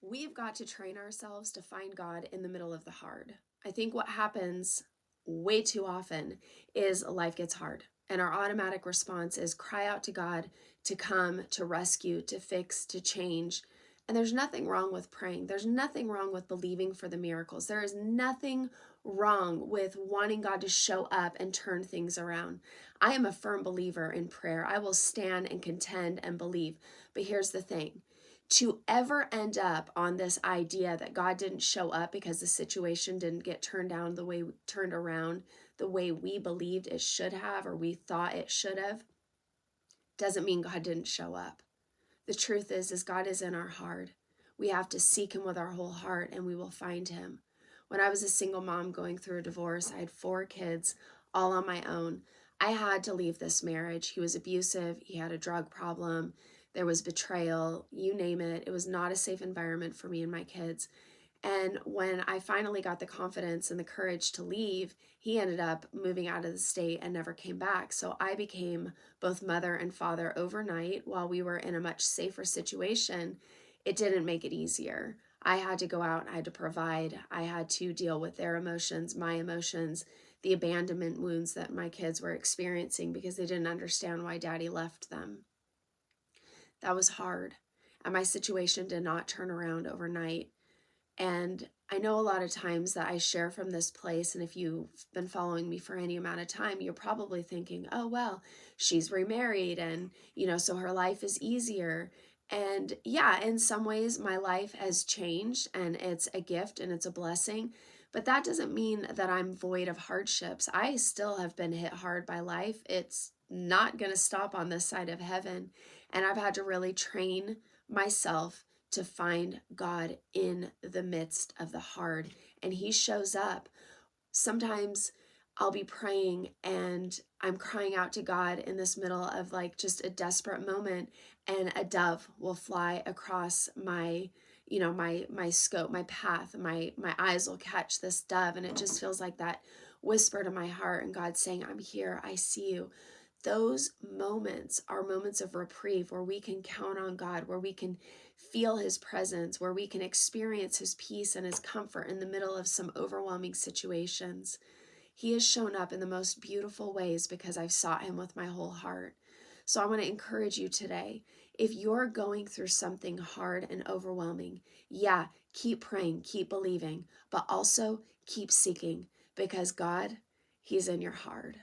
We've got to train ourselves to find God in the middle of the hard. I think what happens way too often is life gets hard, and our automatic response is cry out to God to come, to rescue, to fix, to change. And there's nothing wrong with praying. There's nothing wrong with believing for the miracles. There is nothing wrong with wanting God to show up and turn things around. I am a firm believer in prayer. I will stand and contend and believe. But here's the thing, to ever end up on this idea that God didn't show up because the situation didn't get turned around the way we believed it should have or we thought it should have, doesn't mean God didn't show up. The truth is God is in our heart. We have to seek him with our whole heart and we will find him. When I was a single mom going through a divorce, I had 4 kids all on my own. I had to leave this marriage. He was abusive. He had a drug problem. There was betrayal, you name it. It was not a safe environment for me and my kids. And when I finally got the confidence and the courage to leave, he ended up moving out of the state and never came back. So I became both mother and father overnight while we were in a much safer situation. It didn't make it easier. I had to go out, I had to provide, I had to deal with their emotions, my emotions, the abandonment wounds that my kids were experiencing because they didn't understand why daddy left them. That was hard. And my situation did not turn around overnight. And I know a lot of times that I share from this place, and if you've been following me for any amount of time, you're probably thinking, oh, well, she's remarried and, so her life is easier. And yeah, in some ways, my life has changed and it's a gift and it's a blessing. But that doesn't mean that I'm void of hardships. I still have been hit hard by life. It's not going to stop on this side of heaven. And I've had to really train myself to find God in the midst of the hard. And he shows up. Sometimes I'll be praying and I'm crying out to God in this middle of like just a desperate moment, and a dove will fly across my my scope, my path. My eyes will catch this dove, and it just feels like that whisper to my heart, and God saying, I'm here, I see you. Those moments are moments of reprieve where we can count on God, where we can feel his presence, where we can experience his peace and his comfort in the middle of some overwhelming situations. He has shown up in the most beautiful ways because I've sought him with my whole heart. So I want to encourage you today. If you're going through something hard and overwhelming, yeah, keep praying, keep believing, but also keep seeking because God, he's in your heart.